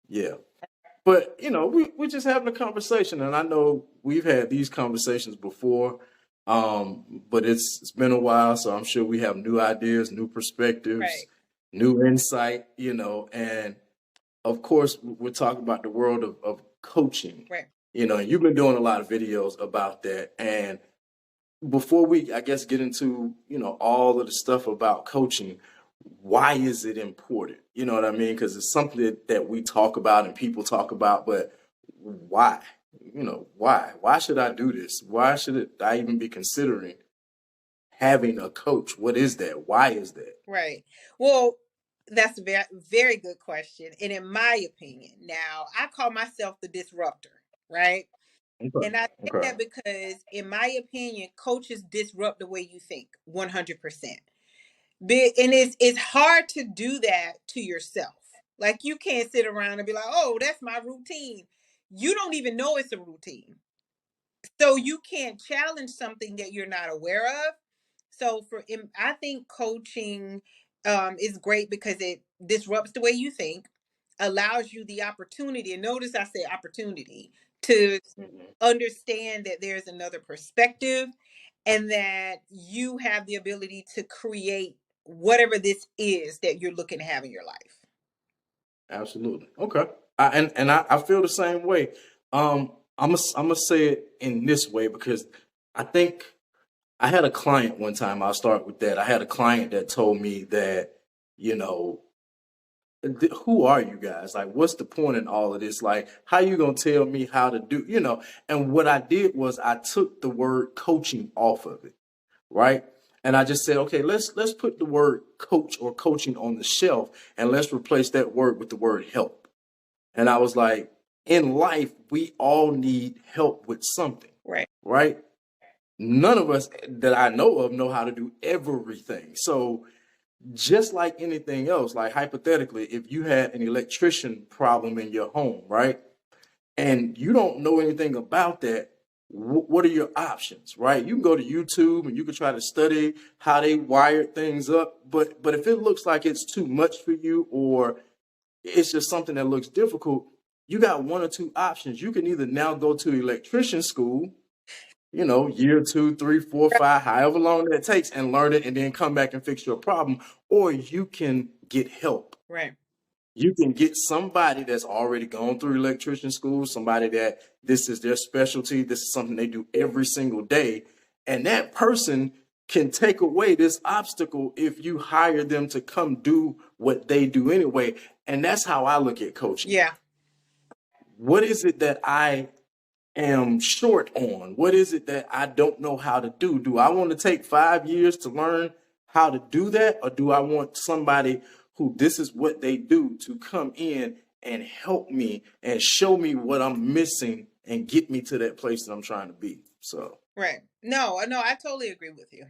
Yeah. But we're just having a conversation, and I know we've had these conversations before, but it's been a while, so I'm sure we have new ideas, new perspectives, Right. new insight, and of course we're talking about the world of coaching, Right. and you've been doing a lot of videos about that. And before we, I guess, get into all of the stuff about coaching, why is it important? You know what I mean? Because it's something that we talk about and people talk about, but why? Why? Why should I do this? Why should I even be considering having a coach? What is that? Why is that? Right. Well, that's a very, very good question. And in my opinion, now I call myself the disruptor, right? Okay. And I say Okay. that because, in my opinion, coaches disrupt the way you think 100%. And it's hard to do that to yourself. Like, you can't sit around and be like, oh, that's my routine. You don't even know it's a routine. So you can't challenge something that you're not aware of. So I think coaching is great because it disrupts the way you think, allows you the opportunity, and notice I say opportunity, to Mhm. understand that there's another perspective, and that you have the ability to create whatever this is that you're looking to have in your life. Absolutely. Okay. I feel the same way. I'm gonna say it in this way because I think I had a client one time. I'll start with that. I had a client that told me that, you know, who are you guys? Like, what's the point in all of this? Like, how you gonna tell me how to do? And what I did was I took the word coaching off of it, right? And I just said, okay, let's put the word coach or coaching on the shelf, and let's replace that word with the word help. And I was like, in life, we all need help with something, Right. right? None of us that I know of know how to do everything. So just like anything else, like hypothetically, if you had an electrician problem in your home, right? And you don't know anything about that, what are your options, right? You can go to YouTube and you can try to study how they wired things up, but if it looks like it's too much for you or it's just something that looks difficult, you got one or two options. You can either now go to electrician school, year two, three, four, five, however long that takes, and learn it and then come back and fix your problem, or you can get help. Right. You can get somebody that's already gone through electrician school, somebody that this is their specialty, this is something they do every single day, and that person can take away this obstacle if you hire them to come do what they do anyway. And that's how I look at coaching. Yeah. What is it that I am short on? What is it that I don't know how to do? Do I want to take 5 years to learn how to do that? Or do I want somebody who this is what they do to come in and help me and show me what I'm missing and get me to that place that I'm trying to be? So, Right. No, no, I totally agree with you.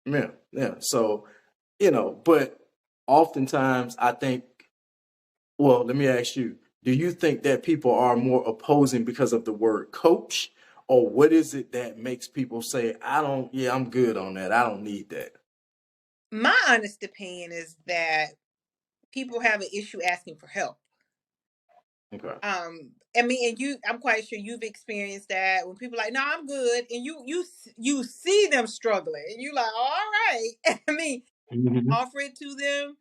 yeah, yeah. So, but oftentimes I think, well, let me ask you, do you think that people are more opposing because of the word coach? Or what is it that makes people say, yeah, I'm good on that. I don't need that. My honest opinion is that people have an issue asking for help. Okay. I mean, and I'm quite sure you've experienced that when people are like, no, I'm good, and you see them struggling, and you like, all right. I mean, Mhm. offer it to them.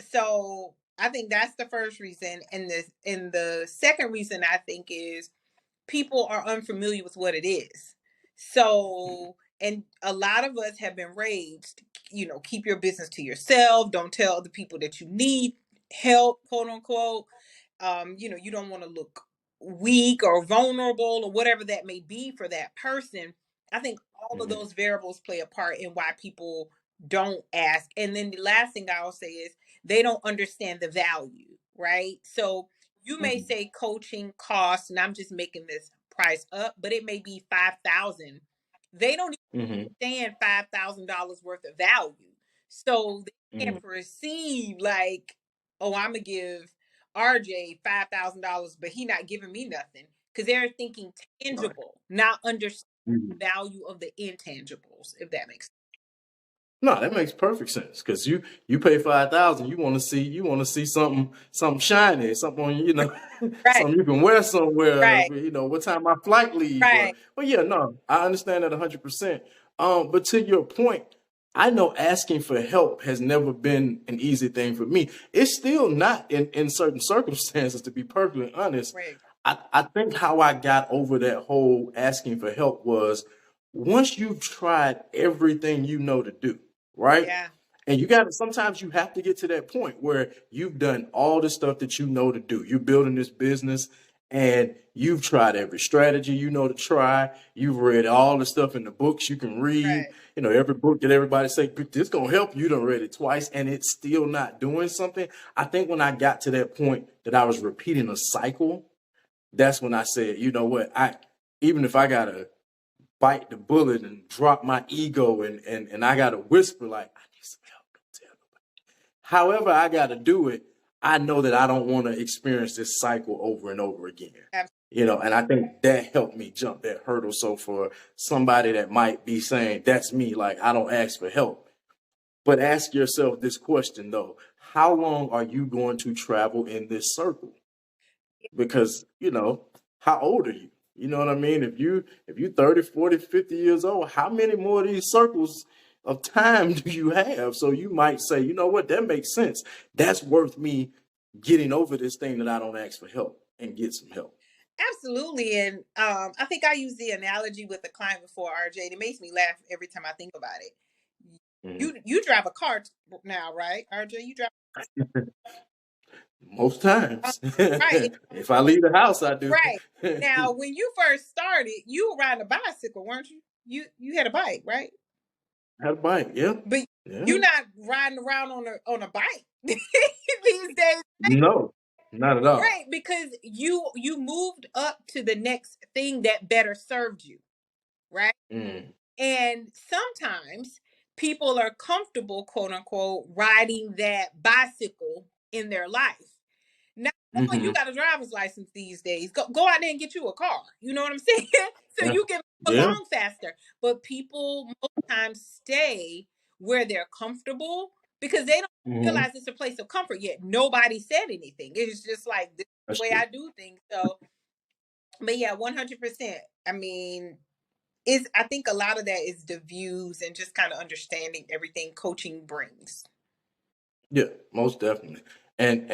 So I think that's the first reason, and the second reason I think is people are unfamiliar with what it is. So, and a lot of us have been raised, keep your business to yourself. Don't tell the people that you need help, quote unquote. You don't want to look weak or vulnerable or whatever that may be for that person. I think all of Mhm. those variables play a part in why people don't ask. And then the last thing I'll say is they don't understand the value, right? So you may Mhm. say coaching costs, and I'm just making this price up, but it may be 5,000. They don't Mhm. even understand $5,000 worth of value, so they Mhm. can't perceive like, oh, I'm gonna give RJ $5,000, but he not giving me nothing because they're thinking Right. tangible, not understanding Mhm. the value of the intangibles. If that makes sense. No, that makes perfect sense because you pay 5,000, you want to see something shiny, something on Right, something you can wear somewhere. right, What time my flight leave? right. But yeah, no, I understand that 100%. But to your point, I know asking for help has never been an easy thing for me. It's still not in certain circumstances, to be perfectly honest. Right. I think how I got over that whole asking for help was once you've tried everything you know to do, right? Yeah. And you got to sometimes you have to get to that point where you've done all the stuff that you know to do. You're building this business and you've tried every strategy you know to try. You've read all the stuff in the books you can read. Right. Every book that everybody say this gonna help you. Done read it twice and it's still not doing something. I think when I got to that point that I was repeating a cycle, that's when I said, you know what, even if I gotta bite the bullet and drop my ego and I gotta whisper like I need some help, don't tell nobody. However, I gotta do it. I know that I don't want to experience this cycle over and over again. Ab- And I think that helped me jump that hurdle. So for somebody that might be saying, that's me, like I don't ask for help. But ask yourself this question though. How long are you going to travel in this circle? Because how old are you? You know what I mean? If you 30, 40, 50 years old, how many more of these circles of time do you have? So you might say, you know what, that makes sense. That's worth me getting over this thing that I don't ask for help and get some help. Absolutely. And I think I used the analogy with a client before, RJ. And it makes me laugh every time I think about it. Mhm. You drive a car now, right? RJ, you drive Most uh, times. right, If I leave the house, I do. right. Now when you first started, you were riding a bicycle, weren't you? You had a bike, right? Had a bike, yeah. But Yeah. you're not riding around on a bike these days. No, not at all. Right, because you moved up to the next thing that better served you, right? Mm. And sometimes people are comfortable, quote unquote, riding that bicycle in their life. Now, oh, you Hmm. got a driver's license these days. Go out there and get you a car. You know what I'm saying? So Yeah. you can move Yeah. along faster. But people most times stay where they're comfortable because they don't Hmm. realize it's a place of comfort yet. Nobody said anything. It's just like this is That's the way true. I do things. So, but yeah, 100%. I mean, is I think a lot of that is the views and just kind of understanding everything coaching brings. Yeah, most definitely. And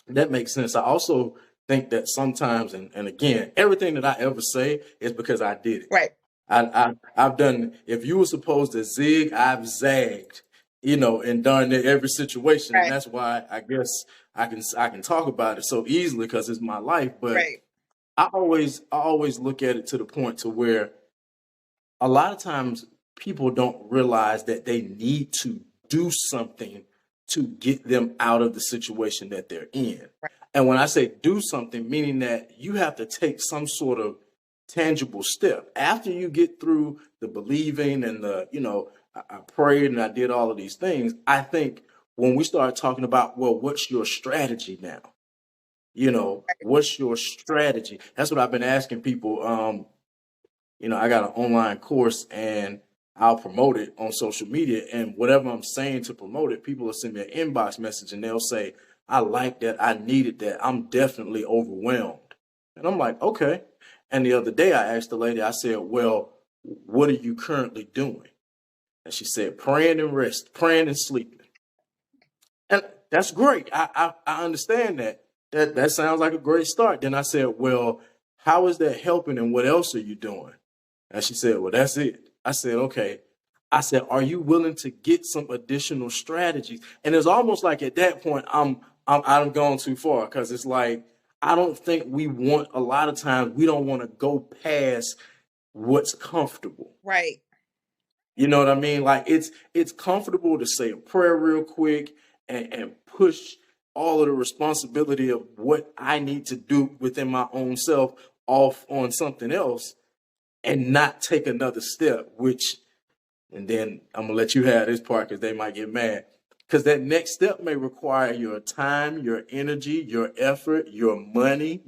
that makes sense. I also think that sometimes, and again, everything that I ever say is because I did it. Right. I've done. If you were supposed to zig, I've zagged. In darn near every situation, and Right. that's why I guess I can talk about it so easily because it's my life. But Right. I always look at it to the point to where a lot of times people don't realize that they need to do something to get them out of the situation that they're in. Right. And when I say do something, meaning that you have to take some sort of tangible step after you get through the believing and I prayed and I did all of these things. I think when we start talking about, well, what's your strategy now? What's your strategy? That's what I've been asking people. I got an online course and I'll promote it on social media. And whatever I'm saying to promote it, people will send me an inbox message and they'll say, I like that. I needed that. I'm definitely overwhelmed. And I'm like, okay. And the other day I asked the lady, I said, well, what are you currently doing? And she said, praying and sleeping. And that's great. I understand that. That sounds like a great start. Then I said, well, how is that helping and what else are you doing? And she said, well, that's it. I said, okay. I said, are you willing to get some additional strategies? And it's almost like at that point, I'm gone too far because it's like, I don't think a lot of times we don't want to go past what's comfortable. Right. You know what I mean? Like it's comfortable to say a prayer real quick and push all of the responsibility of what I need to do within my own self off on something else and not take another step, and then I'm gonna let you have this part because they might get mad. Because that next step may require your time, your energy, your effort, your money,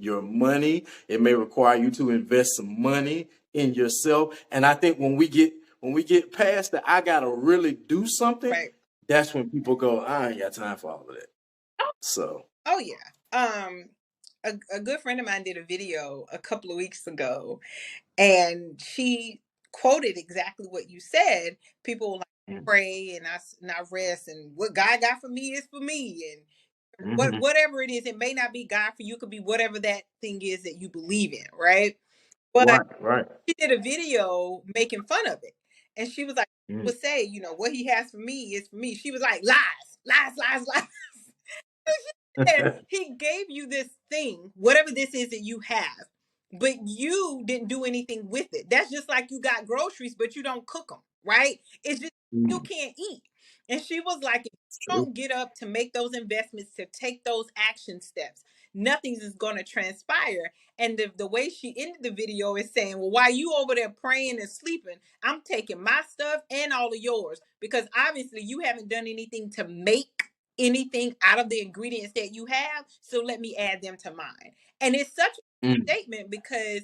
It may require you to invest some money in yourself. And I think when when we get past that, I gotta really do something. Right. That's when people go, I ain't got time for all of that. So, Oh yeah. A good friend of mine did a video a couple of weeks ago, and she quoted exactly what you said. People like mm, pray and not rest, and what God got for me is for me, and mhm. whatever it is, it may not be God for you. It could be whatever that thing is that you believe in, right? But Right, right. she did a video making fun of it, and she was like, Mm, "Would say, what He has for me is for me." She was like, "Lies, lies, lies, lies." And he gave you this thing, whatever this is that you have, but you didn't do anything with it. That's just like you got groceries, but you don't cook them, right? It's just you mm, can't eat. And she was like, if you true. don't get up to make those investments, to take those action steps, nothing is going to transpire. And the way she ended the video is saying, well, while you over there praying and sleeping, I'm taking my stuff and all of yours, because obviously you haven't done anything to make anything out of the ingredients that you have, so let me add them to mine. And it's such a Mm, statement, because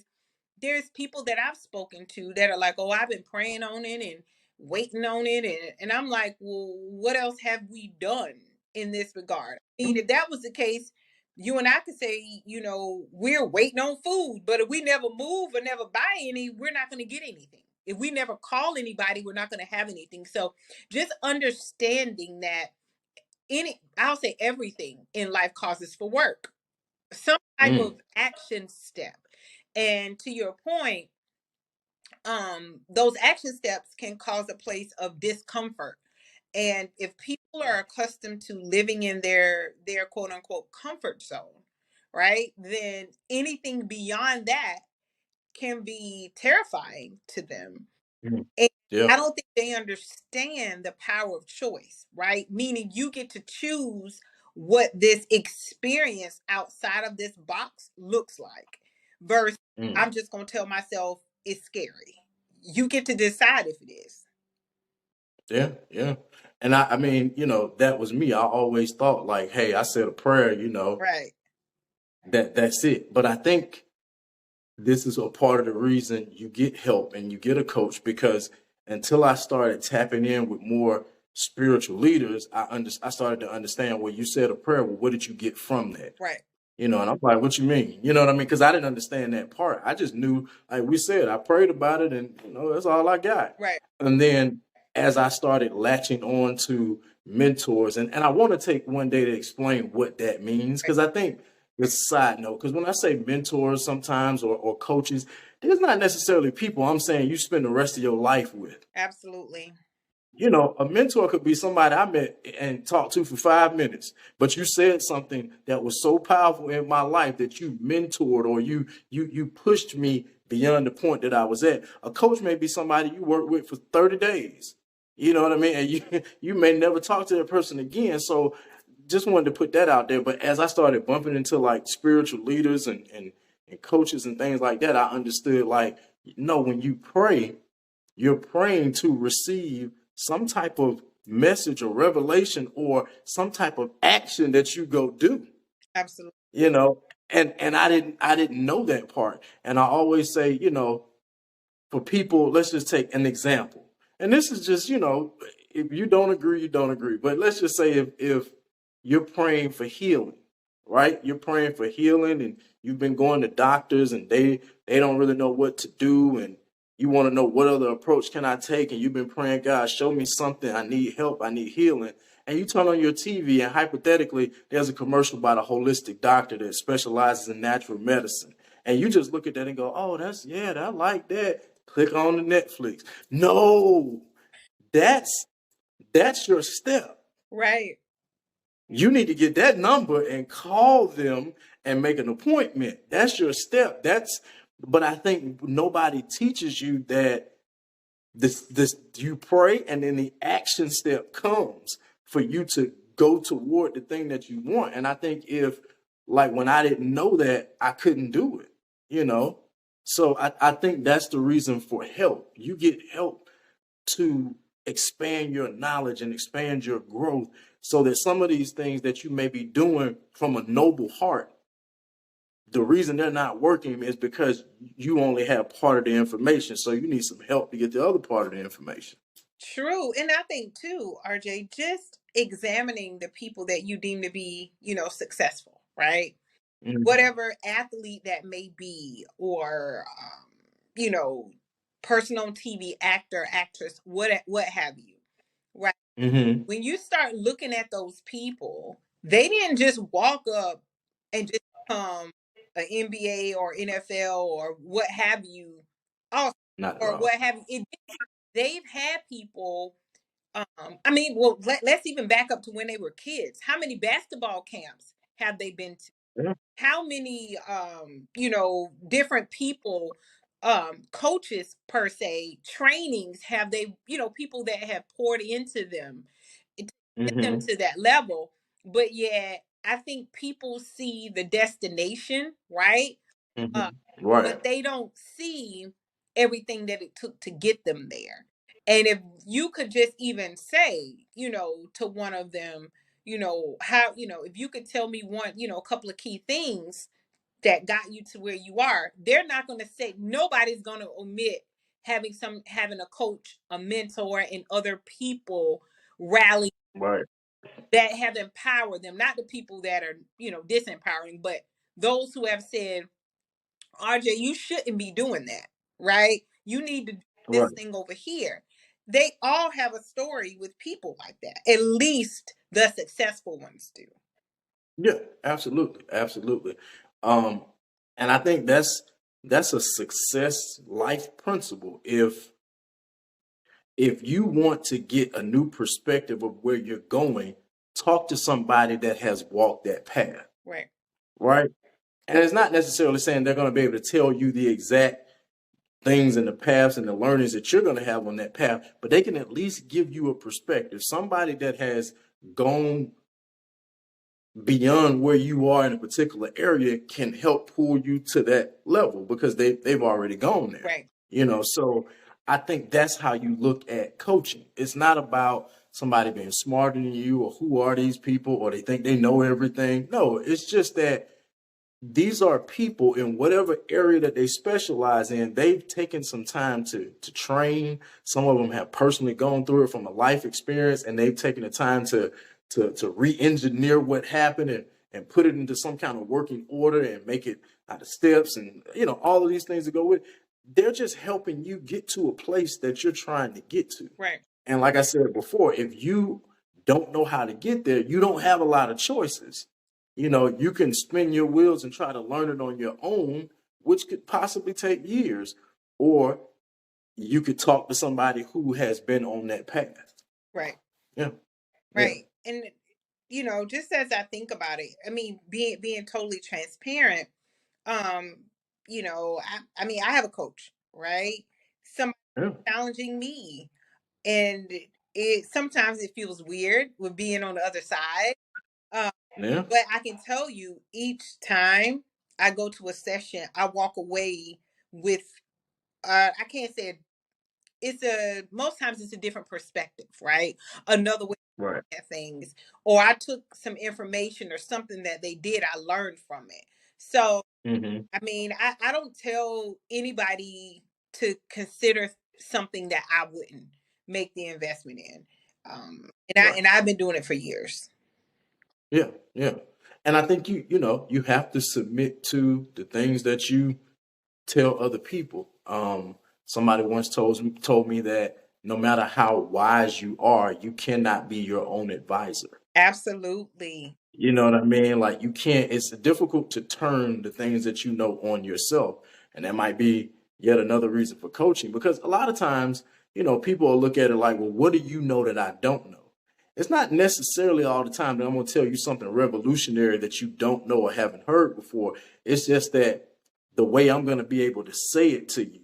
there's people that I've spoken to that are like, oh, I've been praying on it and waiting on it, and I'm like, well, what else have we done in this regard? I mean, if that was the case, you and I could say, we're waiting on food, but if we never move or never buy any, we're not going to get anything. If we never call anybody, we're not going to have anything. So just understanding that I'll say everything in life causes for work, some type mm, of action step. And to your point, those action steps can cause a place of discomfort. And if people are accustomed to living in their quote unquote comfort zone, right, then anything beyond that can be terrifying to them. mm. And Yeah. I don't think they understand the power of choice, right? Meaning you get to choose what this experience outside of this box looks like, versus Mm. I'm just going to tell myself it's scary. You get to decide if it is. Yeah, yeah. And I mean, that was me. I always thought like, hey, I said a prayer, Right. that's it. But I think this is a part of the reason you get help and you get a coach, because until I started tapping in with more spiritual leaders, I started to understand, well, you said a prayer. Well, what did you get from that? Right. And I'm like, what you mean? You know what I mean? Because I didn't understand that part. I just knew, like we said, I prayed about it, and that's all I got. Right. And then as I started latching on to mentors, and I want to take one day to explain what that means, Right. because I think it's a side note. Because when I say mentors sometimes, or coaches, there's not necessarily people I'm saying you spend the rest of your life with. Absolutely. A mentor could be somebody I met and talked to for 5 minutes, but you said something that was so powerful in my life that you mentored, or you pushed me beyond the point that I was at. A coach may be somebody you work with for 30 days. You know what I mean? And you may never talk to that person again. So just wanted to put that out there. But as I started bumping into like spiritual leaders and coaches and things like that, I understood, like, when you pray, you're praying to receive some type of message or revelation or some type of action that you go do, Absolutely. you know. And I didn't know that part. And I always say, for people, let's just take an example. And this is just, if you don't agree, you don't agree. But let's just say if you're praying for healing, right? You're praying for healing, and you've been going to doctors, and they don't really know what to do, and you want to know what other approach can I take, and you've been praying, God, show me something. I need help. I need healing. And you turn on your TV, and hypothetically, there's a commercial about a holistic doctor that specializes in natural medicine. And you just look at that and go, oh, I like that. Click on the Netflix. No, that's your step. Right. You need to get that number and call them and make an appointment. That's your step. But I think nobody teaches you that this you pray, and then the action step comes for you to go toward the thing that you want. And I think if, like, when I didn't know that, I couldn't do it, you know. So I think that's the reason for help. You get help to expand your knowledge and expand your growth, so that some of these things that you may be doing from a noble heart, the reason they're not working is because you only have part of the information. So you need some help to get the other part of the information. True. And I think too, RJ, just examining the people that you deem to be, successful, right? Mm-hmm. Whatever athlete that may be, or you know, person on TV, actor, actress, what have you, right? Mm-hmm. When you start looking at those people, they didn't just walk up and just become an NBA or NFL or what have you, also, Not at or all. what have you. They've had people. I mean, well, let's even back up to when they were kids. How many basketball camps have they been to? Yeah. How many different people, coaches per se, trainings have they, people that have poured into them to get them Mm-hmm. to that level? But yet I think people see the destination, right? uh, Mm-hmm. Right. but they don't see everything that it took to get them there. And if you could just even say, to one of them, how, if you could tell me one, a couple of key things that got you to where you are, they're not going to say, nobody's going to omit having a coach, a mentor, and other people rally Right. that have empowered them, not the people that are, disempowering, but those who have said, RJ, you shouldn't be doing that, right? You need to do this Right. thing over here. They all have a story with people like that. At least the successful ones do. Yeah, absolutely, absolutely. Um, and I think that's a success life principle. If you want to get a new perspective of where you're going, talk to somebody that has walked that path, Right. right? And it's not necessarily saying they're going to be able to tell you the exact things and the paths and the learnings that you're going to have on that path, but they can at least give you a perspective. Somebody that has gone beyond where you are in a particular area can help pull you to that level because they've already gone there. Right. So I think that's how you look at coaching. It's not about somebody being smarter than you or who are these people or they think they know everything. No, it's just that these are people in whatever area that they specialize in. They've taken some time to train. Some of them have personally gone through it from a life experience, and they've taken the time to re-engineer what happened and put it into some kind of working order and make it out of steps and all of these things that go with it. They're just helping you get to a place that you're trying to get to. Right. And like I said before, if you don't know how to get there, you don't have a lot of choices. You can spin your wheels and try to learn it on your own, which could possibly take years, or you could talk to somebody who has been on that path. Right. Yeah. Yeah. Right. And just as I think about it, I mean, being totally transparent, um, I mean, I have a coach, right? Somebody Yeah. challenging me, and it sometimes it feels weird with being on the other side. Um, Yeah. but I can tell you, each time I go to a session, I walk away with, I can't say most times it's a different perspective, right? Another way Right. at things, or I took some information or something that they did, I learned from it. So Mm-hmm. I mean, I don't tell anybody to consider something that I wouldn't make the investment in. Right. And I've been doing it for years. Yeah. Yeah. And I think you have to submit to the things that you tell other people. Somebody once told me that no matter how wise you are, you cannot be your own advisor. Absolutely. You know what I mean? Like you can't, it's difficult to turn the things that you know on yourself. And that might be yet another reason for coaching because a lot of times, people will look at it like, well, what do you know that I don't know? It's not necessarily all the time that I'm going to tell you something revolutionary that you don't know or haven't heard before. It's just that the way I'm going to be able to say it to you,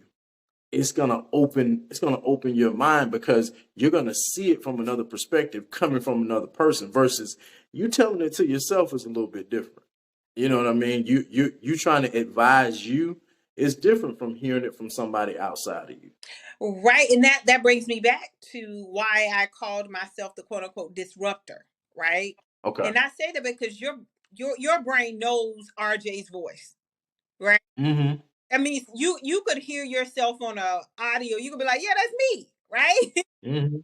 it's going to open your mind because you're going to see it from another perspective coming from another person versus you telling it to yourself is a little bit different. You know what I mean? You trying to advise you is different from hearing it from somebody outside of you. Right. And that brings me back to why I called myself the quote unquote disruptor. Right. Okay. And I say that because your brain knows RJ's voice. right? Mm-hmm. I mean, you could hear yourself on a audio. You could be like, yeah, that's me, right? Mm-hmm.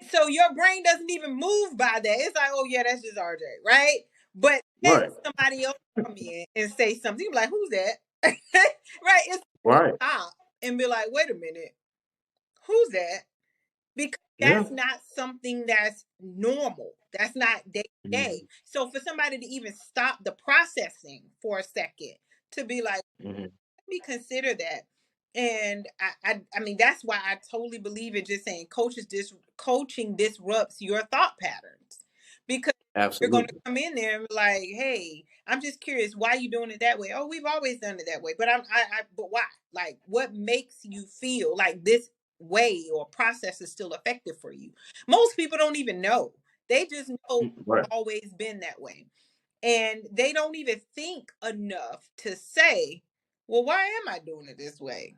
So your brain doesn't even move by that. It's like, oh yeah, that's just RJ, right? But then Right. somebody else come in and say something, you be like, who's that? Right? It's Right. stop and be like, wait a minute, who's that? Because Yeah. that's not something that's normal. That's not day to day. Mm-hmm. So for somebody to even stop the processing for a second to be like, Mm-hmm. me consider that. And I mean that's why I totally believe in just saying coaching disrupts your thought patterns because you're going to Absolutely. come in there and be like, hey, I'm just curious why you doing it that way. Oh, we've always done it that way, but but why? Like, what makes you feel like this way or process is still effective for you? Most people don't even know. They just know it's Right. always been that way, and they don't even think enough to say, well, why am I doing it this way?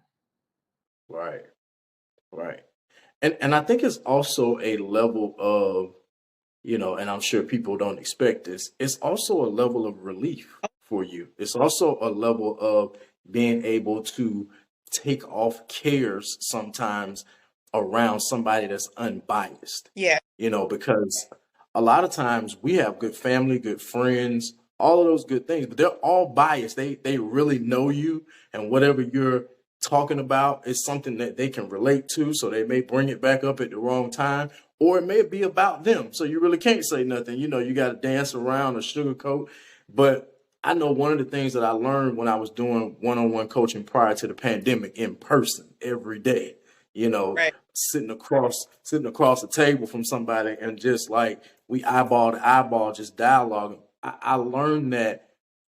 Right. Right. And I think it's also a level of, and I'm sure people don't expect this, it's also a level of relief for you. It's also a level of being able to take off cares sometimes around somebody that's unbiased, Yeah. because a lot of times we have good family, good friends, all of those good things, but they're all biased. They really know you, and whatever you're talking about is something that they can relate to, so they may bring it back up at the wrong time, or it may be about them. So you really can't say nothing. You got to dance around or sugarcoat. But I know one of the things that I learned when I was doing one-on-one coaching prior to the pandemic in person every day, you know, Right. sitting across the table from somebody and just like we eyeball to eyeball, just dialoguing. I learned that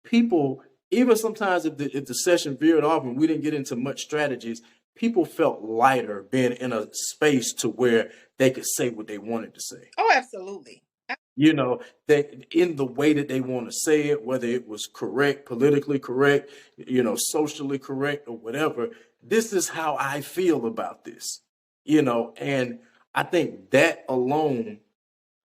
people, even sometimes if the session veered off and we didn't get into much strategies, people felt lighter being in a space to where they could say what they wanted to say. Oh, absolutely. That in the way that they want to say it, whether it was correct, politically correct, socially correct, or whatever. This is how I feel about this. And I think that alone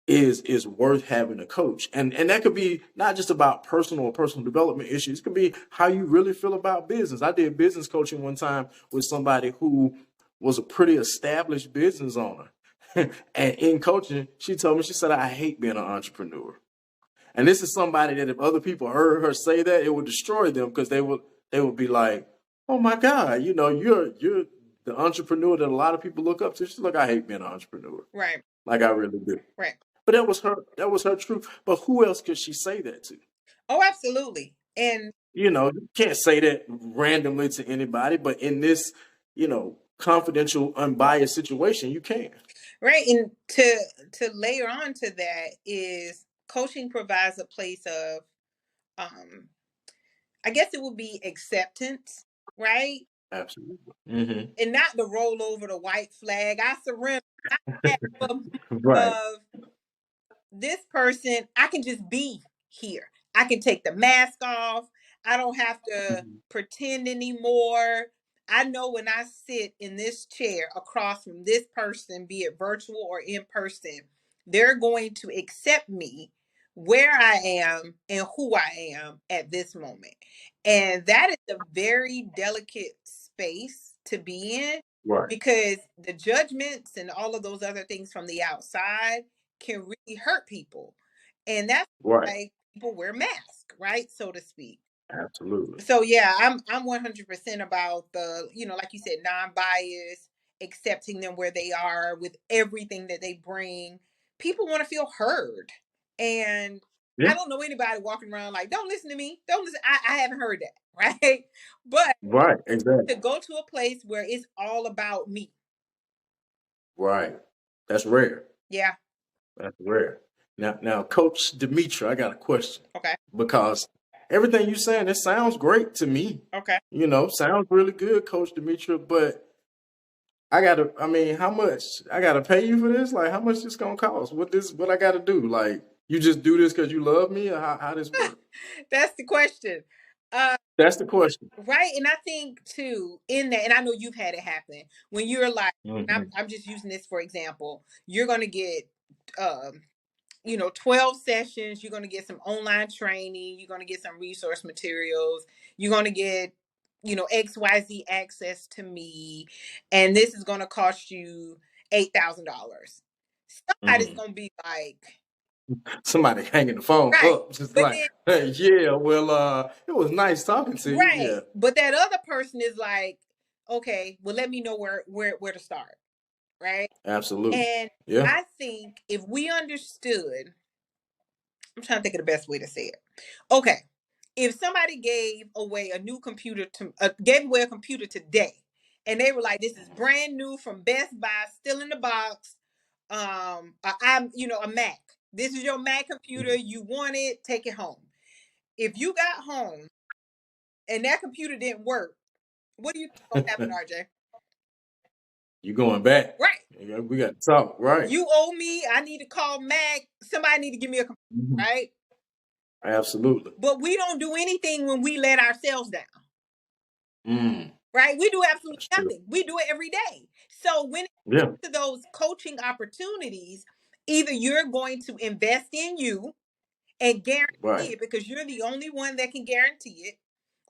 is worth having a coach. And that could be not just about personal development issues. It could be how you really feel about business. I did business coaching one time with somebody who was a pretty established business owner. And in coaching, she told me, she said, I hate being an entrepreneur. And this is somebody that if other people heard her say that, it would destroy them because they would be like, oh my God, you're the entrepreneur that a lot of people look up to. She's like, I hate being an entrepreneur. Right. Like I really do. Right. But that was her truth. But who else could she say that to? Oh, absolutely. And You can't say that randomly to anybody, but in this, confidential, unbiased situation, you can. right. And to layer on to that is coaching provides a place of um I guess it would be acceptance, right? Absolutely. Hmm. And not the roll over the white flag. I surrender. Not that, but Right. of this person, I can just be here. I can take the mask off. I don't have to Mhm. pretend anymore. I know when I sit in this chair across from this person, be it virtual or in person, they're going to accept me where I am and who I am at this moment. And that is a very delicate space to be in Right. because the judgments and all of those other things from the outside can really hurt people. And that's Right. why people wear masks, right? So to speak. Absolutely. So yeah, I'm 100% about the, like you said, non-bias, accepting them where they are with everything that they bring. People want to feel heard. And Yeah. I don't know anybody walking around like, don't listen to me. Don't listen. I haven't heard that, right? But Right. Exactly. to go to a place where it's all about me. Right. That's rare. Yeah. That's rare. Now, Coach Demetra, I got a question Okay. because everything you're saying, it sounds great to me. Okay. Sounds really good, Coach Demetra. But I mean, how much I gotta pay you for this? Like, how much this gonna cost? What I gotta do? Like, you just do this because you love me, or how this work? That's the question. Uh, That's the question. right. And I think too, in that, and I know you've had it happen when you're like, Hmm. I'm just using this for example, you're going to get um, 12 sessions. You're going to get some online training. You're going to get some resource materials. You're going to get, XYZ access to me. And this is going to cost you $8,000. Somebody's Mhm. going to be like, Somebody hanging the phone right. up, just But like, then, hey, yeah, well, it was nice talking to you. right. Yeah, But that other person is like, okay, well, let me know where to start. Right. absolutely. And Yeah. I think if we understood, I'm trying to think of the best way to say it. Okay, if somebody gave away a computer today, and they were like, "This is brand new from Best Buy, still in the box. A Mac. This is your Mac computer. Mhm. You want it? Take it home." If you got home and that computer didn't work, what do you think gonna happen, RJ? You going back? Right. Yeah, we got to talk, right? You owe me. I need to call Mac. Somebody need to give me a computer. Mhm. Right. Absolutely. But we don't do anything when we let ourselves down. Mm, Right? We do absolutely that's true. nothing. We do it every day. So when it Yeah, comes to those coaching opportunities, either you're going to invest in you and guarantee right, it because you're the only one that can guarantee it,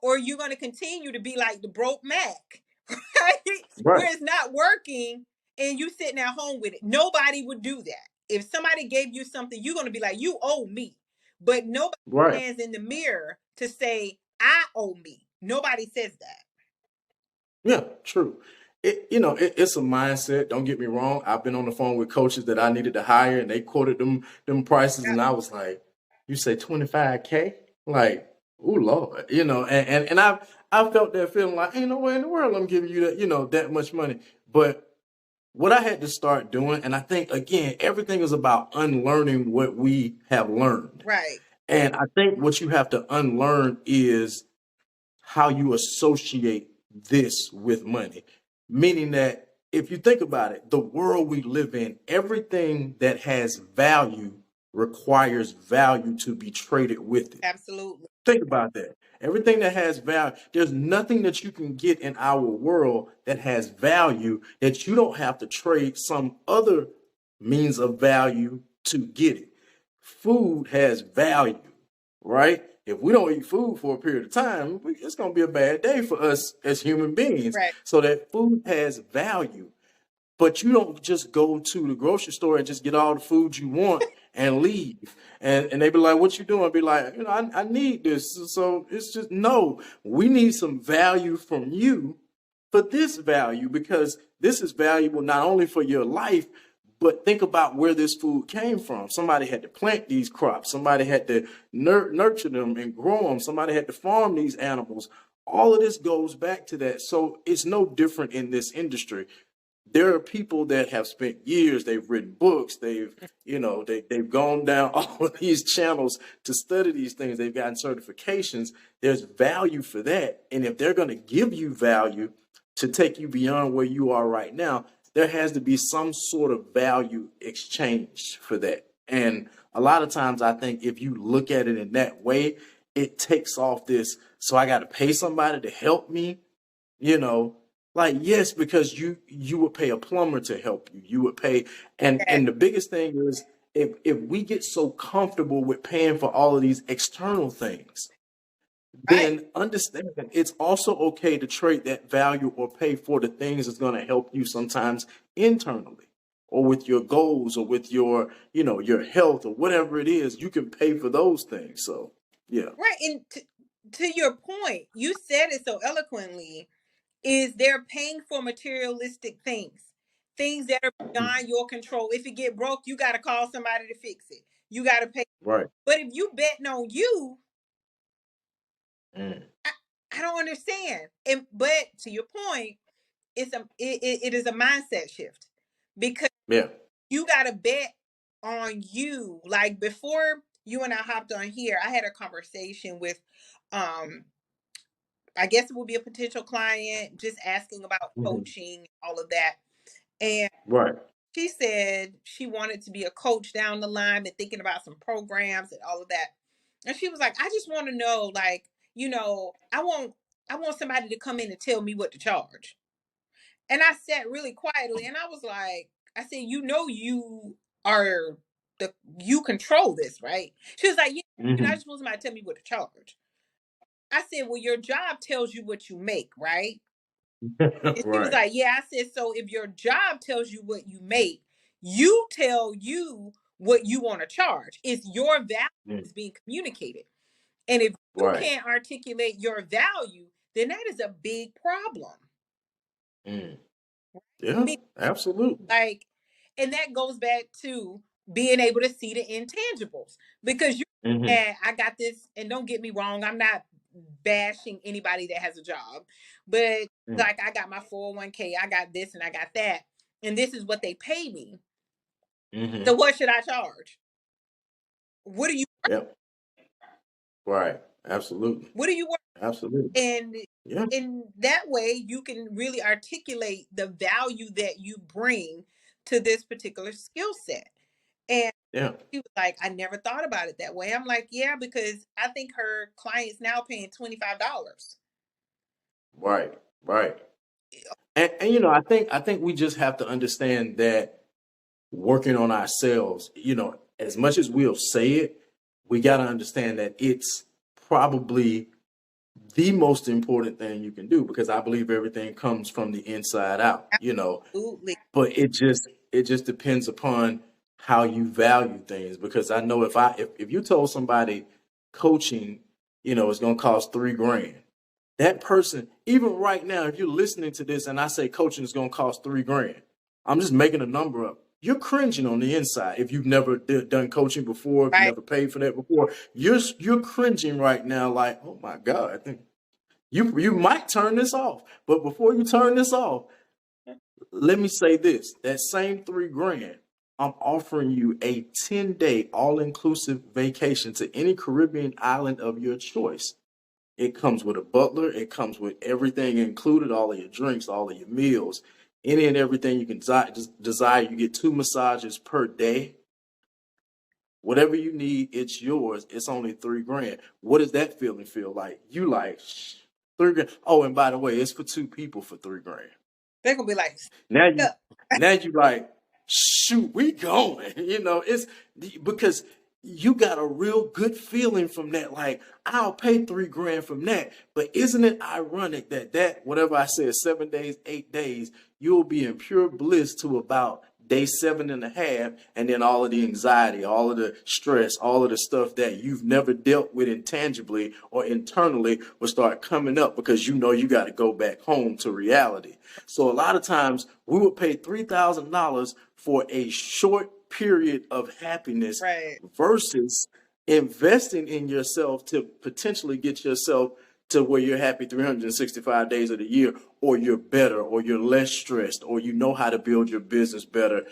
or you're going to continue to be like the broke Mac, right? right, Where it's not working and you sitting at home with it. Nobody would do that. If somebody gave you something, you're going to be like, you owe me. But nobody right. stands in the mirror to say, I owe me. Nobody says that. Yeah, true. It's a mindset. Don't get me wrong. I've been on the phone with coaches that I needed to hire, and they quoted them prices, and I was like, "You say 25K?" Like, oh Lord, and I felt that feeling like, ain't no way in the world I'm giving you that much money. But what I had to start doing, and I think again, everything is about unlearning what we have learned. Right. And I think what you have to unlearn is how you associate this with money. Meaning that if you think about it, the world we live in, everything that has value requires value to be traded with it. Absolutely. Think about that. Everything that has value, there's nothing that you can get in our world that has value that you don't have to trade some other means of value to get it. Food has value, right? If we don't eat food for a period of time, it's going to be a bad day for us as human beings. Right. So that food has value. But you don't just go to the grocery store and just get all the food you want and leave. And they be like, what you doing? Be like, I need this. So it's just, no, we need some value from you for this value because this is valuable not only for your life, but think about where this food came from. Somebody had to plant these crops. Somebody had to nurture them and grow them. Somebody had to farm these animals. All of this goes back to that. So it's no different in this industry. There are people that have spent years, they've written books, they've gone down all of these channels to study these things, they've gotten certifications. There's value for that. And if they're going to give you value to take you beyond where you are right now, there has to be some sort of value exchange for that. And a lot of times I think if you look at it in that way, it takes off this, so I got to pay somebody to help me, you know, like, yes, because you would pay a plumber to help you. You would pay, and the biggest thing is if we get so comfortable with paying for all of these external things, Right. then understand that it's also okay to trade that value or pay for the things that's going to help you sometimes internally or with your goals or with your health or whatever it is. You can pay for those things. So yeah. Right. And to your point, you said it so eloquently, is they're paying for materialistic things that are Mhm. beyond your control. If it get broke, you got to call somebody to fix it. You got to pay. Right. But if you betting on you, Mm. I, I don't understand. But to your point, it is a mindset shift because Yeah. you got to bet on you. Like before you and I hopped on here, I had a conversation with, um, I guess it would be a potential client, just asking about Mhm. coaching, all of that. And Right. she said she wanted to be a coach down the line and thinking about some programs and all of that. And she was like, I just want to know, like, I want somebody to come in and tell me what to charge. And I sat really quietly and I was like, I said, you are you control this, right? She was like, yeah, I Hmm. just want somebody to tell me what to charge. I said, well, your job tells you what you make, right? And she was Right. like, yeah. I said, so if your job tells you what you make, you tell you what you want to charge. It's your value Mm. is being communicated. And if you Right. can't articulate your value, then that is a big problem. Mm. I Yeah, mean, absolutely. like, and that goes back to being able to see the intangibles because you Hmm. and I got this, and don't get me wrong, I'm not bashing anybody that has a job, but Mm. like I got my 401k, I got this and I got that, and this is what they pay me. So Hmm. what should I charge? What do you Yep. Right. Absolutely. what do you work? Absolutely. And Yeah. in that way you can really articulate the value that you bring to this particular skill set. And Yeah. she was like, I never thought about it that way. I'm like, yeah, because I think her client's now paying $25. Right. Right. And you know, I think we just have to understand that working on ourselves, you know, as much as we'll say it, we got to understand that it's probably the most important thing you can do because I believe everything comes from the inside out, you know. Absolutely. But it just depends upon how you value things because I know if you told somebody coaching, you know, it's going to cost 3 grand, that person, even right now, if you're listening to this and I say coaching is going to cost 3 grand, I'm just making a number up. You're cringing on the inside. If you've never done coaching before, if you Right. never paid for that before, you're cringing right now. Like, oh my God, you might turn this off. But before you turn this off, let me say this: that same 3 grand, I'm offering you a 10-day all-inclusive vacation to any Caribbean island of your choice. It comes with a butler. It comes with everything included, all of your drinks, all of your meals, any and everything you can desire. You get 2 massages per day. Whatever you need, it's yours. It's only 3 grand. What does that feeling feel like? You like 3 grand. Oh, and by the way, it's for 2 people for 3 grand. They're gonna be like, Now you, "Stuck." now you like, shoot, we going. You know, it's because you got a real good feeling from that. Like, I'll pay 3 grand from that. But isn't it ironic that whatever I said, 7 days, 8 days, you'll be in pure bliss to about day 7.5, and then all of the anxiety, all of the stress, all of the stuff that you've never dealt with intangibly or internally will start coming up because you know you got to go back home to reality. So a lot of times we would pay $3,000 for a short period of happiness Right. versus investing in yourself to potentially get yourself to where you're happy 365 days of the year, or you're better, or you're less stressed, or you know how to build your business better.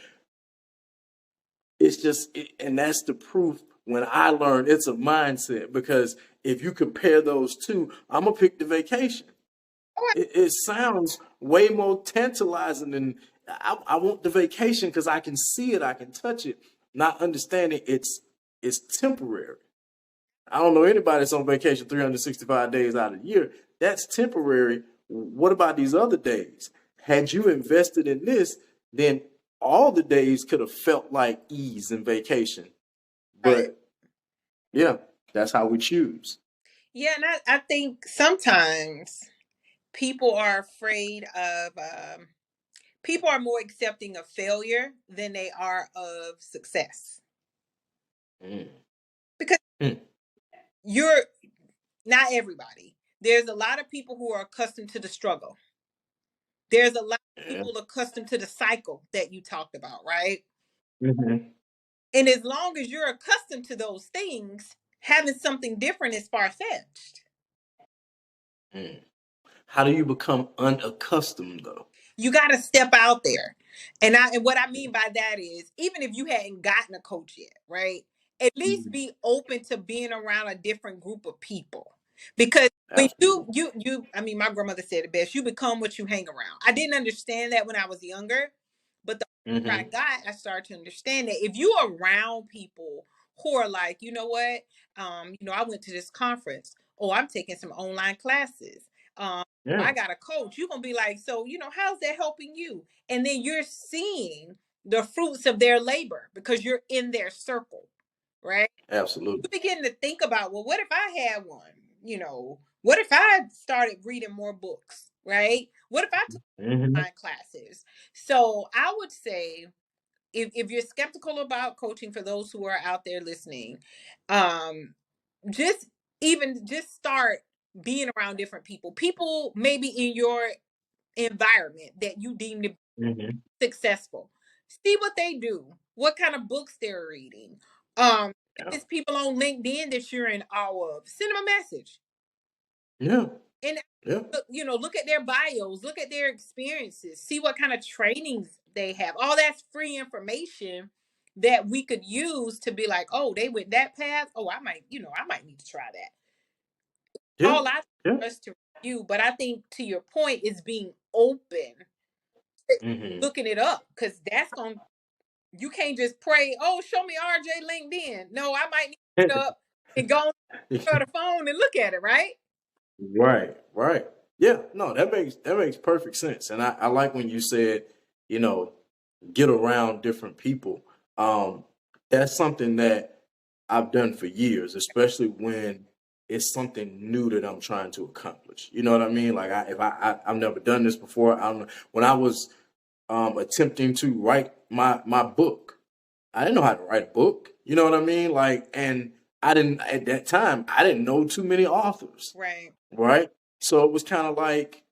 It's just, and that's the proof. When I learned it's a mindset, because if you compare those two, I'm gonna pick the vacation. It sounds way more tantalizing than I want the vacation because I can see it, I can touch it, not understanding it's temporary. I don't know anybody that's on vacation 365 days out of the year. That's temporary. What about these other days? Had you invested in this, then all the days could have felt like ease and vacation. Right. But yeah, that's how we choose. Yeah, and I think sometimes people are afraid of people are more accepting of failure than they are of success. Mm. Because Mm. you're not everybody. There's a lot of people who are accustomed to the struggle. There's a lot of Yeah. people accustomed to the cycle that you talked about, right? Hmm. And as long as you're accustomed to those things, having something different is far fetched. Mm. How do you become unaccustomed though? You got to step out there. And what I mean by that is even if you hadn't gotten a coach yet, right? At least Mhm. be open to being around a different group of people. Because when Absolutely. I mean my grandmother said it best, you become what you hang around. I didn't understand that when I was younger, but the older I Hmm. got, I started to understand that if you are around people who are like, you know what, I went to this conference. Oh, I'm taking some online classes. I Yeah. got a coach. You're gonna be like, so how's that helping you? And then you're seeing the fruits of their labor because you're in their circle, right? You Absolutely. begin to think about, well, what if I had one? What if I started reading more books, right? What if I took Hmm. online classes? So I would say, if you're skeptical about coaching, for those who are out there listening, um, just just start being around different people maybe in your environment that you deem to be Hmm. successful. See what they do, what kind of books they're reading. If Yeah. it's people on LinkedIn that you're in awe of, send them a message. Yeah. And Yeah. look at their bios, look at their experiences, see what kind of trainings they have. All that's free information that we could use to be like, oh, they went that path. Oh, I might need to try that. Yeah. All I Yeah. us to review, but I think to your point is being open, Hmm. looking it up, because that's going to you can't just pray, oh, show me RJ LinkedIn. No, I might need to get up and go on the phone and look at it, right? Right, right. Yeah, no, that makes perfect sense. And I like when you said, you know, get around different people. Um, that's something that I've done for years, especially when it's something new that I'm trying to accomplish. You know what I mean? Like I've never done this before. When I was attempting to write my book. I didn't know how to write a book. You know what I mean? Like, and I didn't at that time. I didn't know too many authors, Right. right? So it was kind of like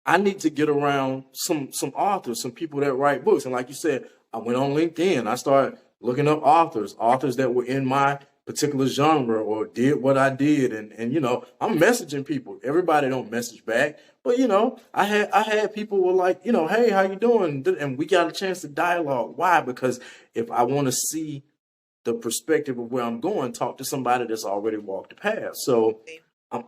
I need to get around some authors, some people that write books. And like you said, I went on LinkedIn. I started looking up authors that were in my particular genre or did what I did. And I'm messaging people. Everybody don't message back. But I had people were like, hey, how you doing? And we got a chance to dialogue. Why? Because if I want to see the perspective of where I'm going, talk to somebody that's already walked the path. So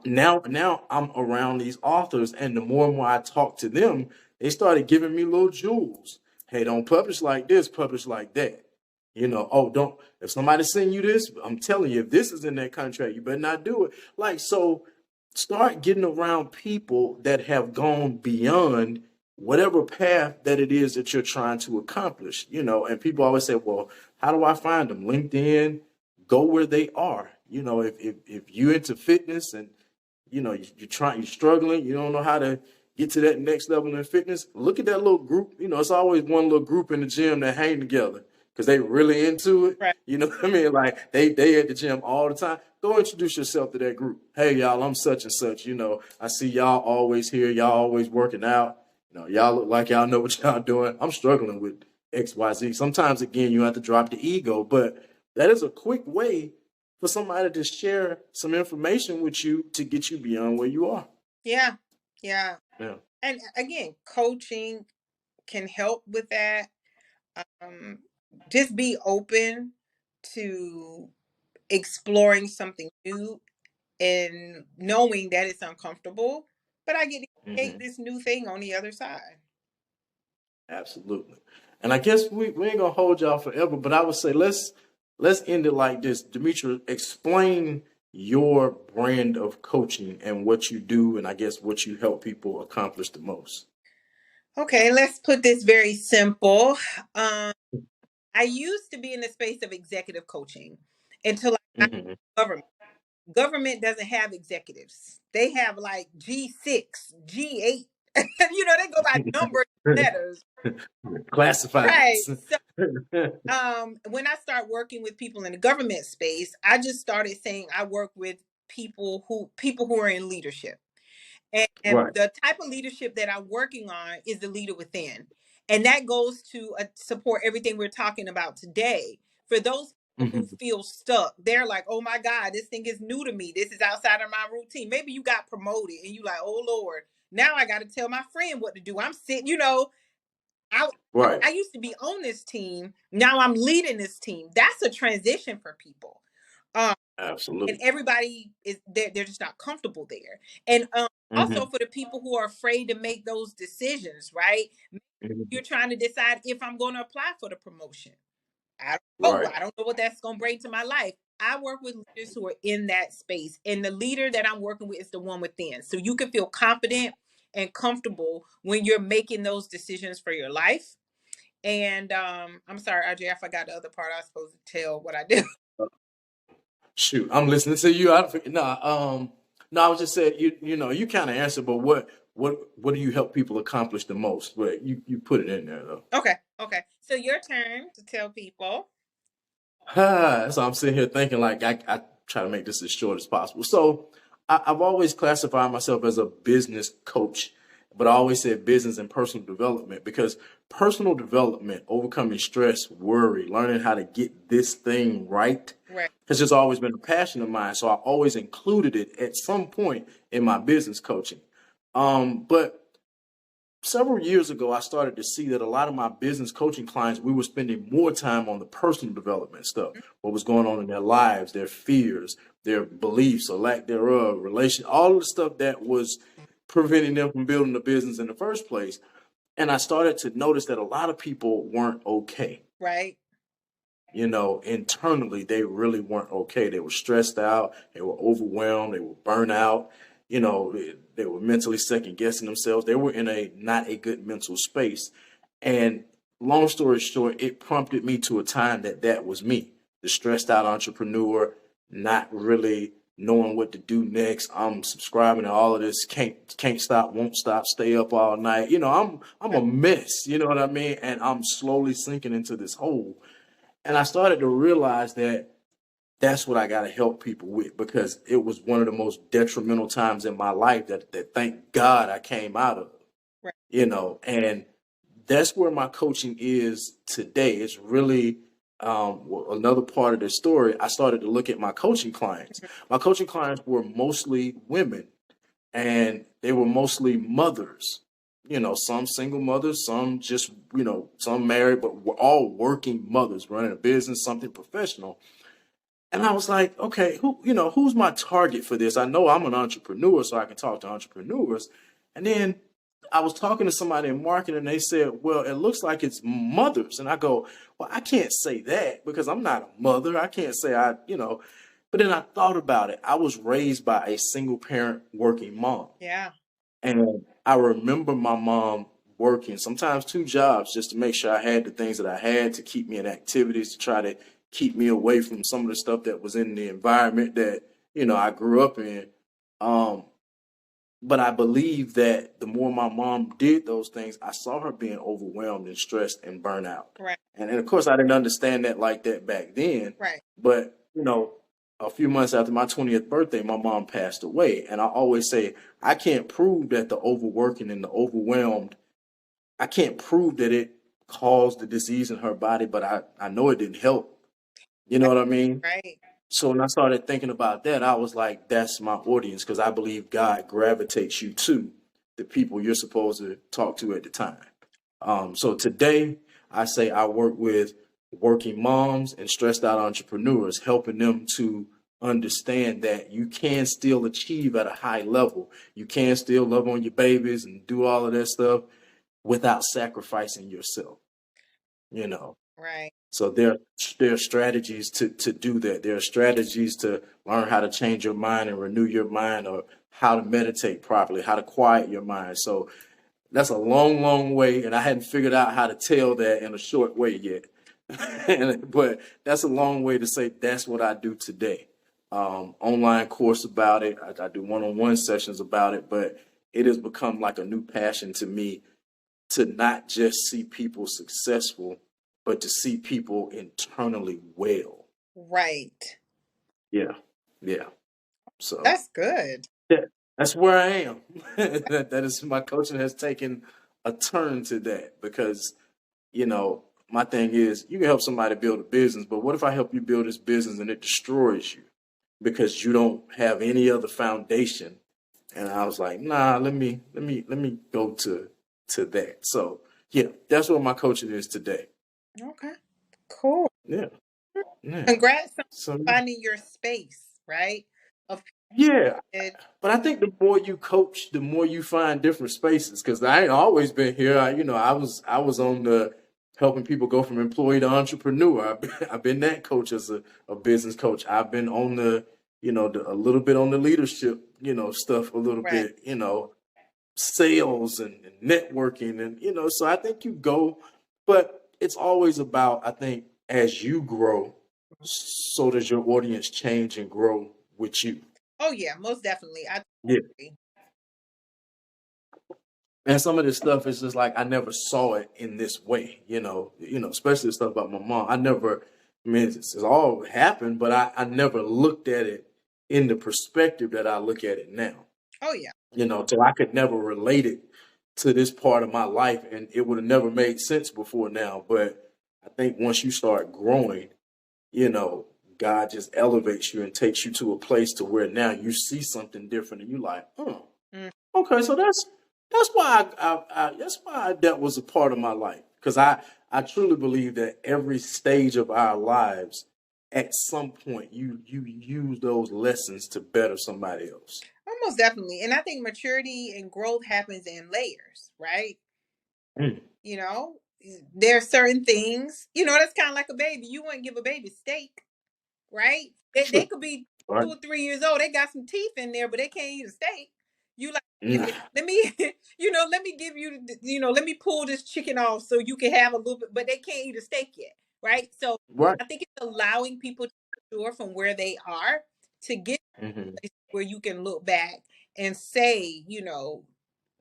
now I'm around these authors, and the more and more I talk to them, they started giving me little jewels. Hey, don't publish like this, publish like that. Oh, don't, if somebody send you this, I'm telling you, if this is in that contract, you better not do it. Like, so start getting around people that have gone beyond whatever path that it is that you're trying to accomplish. And people always say, well, how do I find them? LinkedIn, go where they are. If you're into fitness and you're struggling, you don't know how to get to that next level in fitness, look at that little group. It's always one little group in the gym that hang together because they really into it. Right. You know what I mean? Like they at the gym all the time. Go introduce yourself to that group. Hey y'all, I'm such and such. I see y'all always here. Y'all always working out. Y'all look like y'all know what y'all doing. I'm struggling with XYZ. Sometimes again, you have to drop the ego, but that is a quick way for somebody to share some information with you to get you beyond where you are. Yeah. Yeah. Yeah. And again, coaching can help with that. Um, just be open to exploring something new and knowing that it's uncomfortable, but I get to create Hmm. this new thing on the other side. Absolutely. And I guess we ain't gonna hold y'all forever, but I would say let's end it like this. Demetra, explain your brand of coaching and what you do, and I guess what you help people accomplish the most. Okay, let's put this very simple. Um, I used to be in the space of executive coaching until I got Hmm. government. Government doesn't have executives. They have like G6, G8. They go by numbers, letters. Right. Classifieds. So when I start working with people in the government space, I just started saying I work with people who are in leadership. And Right. the type of leadership that I'm working on is the leader within. And that goes to support everything we're talking about today. For those people who Hmm. feel stuck, they're like, oh my God, this thing is new to me. This is outside of my routine. Maybe you got promoted and you like, oh Lord, now I got to tell my friend what to do. I'm sitting, I, Right. I used to be on this team. Now I'm leading this team. That's a transition for people. Um, and Absolutely. everybody is they're just not comfortable there. And also Hmm. for the people who are afraid to make those decisions, right? You're trying to decide if I'm going to apply for the promotion. I don't know. Right. I don't know what that's going to bring to my life. I work with leaders who are in that space, and the leader that I'm working with is the one within. So you can feel confident and comfortable when you're making those decisions for your life. And I'm sorry, RJ, I forgot the other part. I was supposed to tell what I do. Shoot, I'm listening to you. No, I was just saying, you know, you kind of answered, but what do you help people accomplish the most? But you put it in there though. Okay, okay. So your turn to tell people. So I'm sitting here thinking like I try to make this as short as possible. So I've always classified myself as a business coach, but I always said business and personal development because personal development, overcoming stress, worry, learning how to get this thing right Right, has just always been a passion of mine. So I always included it at some point in my business coaching. But several years ago, I started to see that a lot of my business coaching clients, we were spending more time on the personal development stuff, what was going on in their lives, their fears, their beliefs or lack thereof, relation, all of the stuff that was preventing them from building a business in the first place. And I started to notice that a lot of people weren't okay. right, You know, internally, they really weren't okay. They were stressed out, they were overwhelmed, they were burnt out, you know, they were mentally second guessing themselves. They were in a not a good mental space. And long story short, it prompted me to a time that was me, the stressed out entrepreneur, not really knowing what to do next. I'm subscribing to all of this, can't stop, won't stop, stay up all night. You know, I'm a mess, you know what I mean? And I'm slowly sinking into this hole. And I started to realize that that's what I got to help people with because it was one of the most detrimental times in my life that thank God I came out of, right, you know, and that's where my coaching is today. It's really another part of the story. I started to look at my coaching clients. My coaching clients were mostly women and they were mostly mothers. You know, some single mothers, some just, you know, some married, but we're all working mothers running a business, something professional. And I was like, okay, who's my target for this? I know I'm an entrepreneur, so I can talk to entrepreneurs. And then I was talking to somebody in marketing, and they said, well, it looks like it's mothers. And I go, well, I can't say that because I'm not a mother. I can't say but then I thought about it. I was raised by a single parent working mom. yeah, And I remember my mom working sometimes two jobs just to make sure I had the things that I had to keep me in activities, to try to keep me away from some of the stuff that was in the environment that, you know, I grew up in. Um, but I believe that the more my mom did those things, I saw her being overwhelmed and stressed and burnt out. right, And of course, I didn't understand that like that back then. right, But, you know, a few months after my 20th birthday, my mom passed away. And I always say, I can't prove that the overworking and the overwhelmed, I can't prove that it caused the disease in her body, but I know it didn't help. You know what I mean? right. So when I started thinking about that, I was like, that's my audience because I believe God gravitates you to the people you're supposed to talk to at the time. So today, I say I work with working moms and stressed out entrepreneurs, helping them to understand that you can still achieve at a high level. You can still love on your babies and do all of that stuff without sacrificing yourself, you know. Right. So there are strategies to do that. There are strategies to learn how to change your mind and renew your mind, or how to meditate properly, how to quiet your mind. So that's a long, long way, and I hadn't figured out how to tell that in a short way yet. But that's a long way to say that's what I do today. Online course about it. I do one-on-one sessions about it, but it has become like a new passion to me to not just see people successful, but to see people internally well. Right. Yeah, yeah. So That's good. yeah, that's where I am. That is my coaching has taken a turn to that because you know my thing is you can help somebody build a business, but what if I help you build this business and it destroys you because you don't have any other foundation? And I was like, nah, let me go to that. So yeah, that's what my coaching is today. Okay. Cool. Yeah, yeah. Congrats on So finding your space, right? Of yeah, it. but I think the more you coach, the more you find different spaces. Because I ain't always been here. I was on the helping people go from employee to entrepreneur. I've been that coach as a business coach. I've been on a little bit on the leadership, stuff a little Right. bit, sales and networking and so I think you go, but it's always about, I think, as you grow, so does your audience change and grow with you. Oh yeah, most definitely. I Yeah. agree. And some of this stuff is just like I never saw it in this way, especially the stuff about my mom. I mean, it's all happened, but I never looked at it in the perspective that I look at it now. Oh yeah. So I could never relate it to this part of my life, and it would have never made sense before now. But I think once you start growing, you know, God just elevates you and takes you to a place to where now you see something different, and you like, oh, Mm. okay, so that's why that's why that was a part of my life, because I truly believe that every stage of our lives, at some point, you use those lessons to better somebody else. Almost definitely. And I think maturity and growth happens in layers, right? Mm. You know, there are certain things, that's kind of like a baby. You wouldn't give a baby steak, right? They could be Right. 2 or 3 years old. They got some teeth in there, but they can't eat a steak. You like, Nah. let me, let me give you, let me pull this chicken off so you can have a little bit, but they can't eat a steak yet, right? So Right. I think it's allowing people to mature from where they are to get Hmm. place where you can look back and say,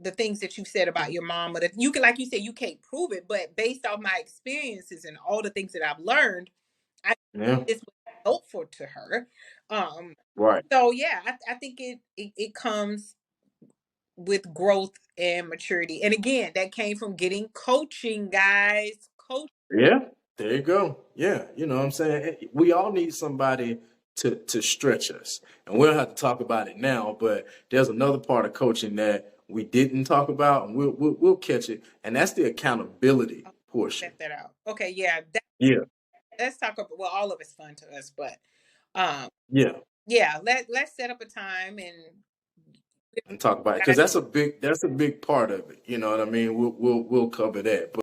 the things that you said about your mom, or that you can, like you said, you can't prove it, but based off my experiences and all the things that I've learned, I Yeah. this was helpful to her. Um, Right. so yeah, I think it comes with growth and maturity. And again, that came from getting coaching, guys. Coach. Yeah, there you go. Yeah, you know what I'm saying? We all need somebody to stretch us. And we'll have to talk about it now, but there's another part of coaching that we didn't talk about, and we'll catch it, and that's the accountability portion. Set that out. Okay, yeah. Yeah, Let's talk about, well, all of it's fun to us, but um yeah, yeah, let's set up a time and and talk about it because that's a big part of it. You know what I mean? We'll cover that.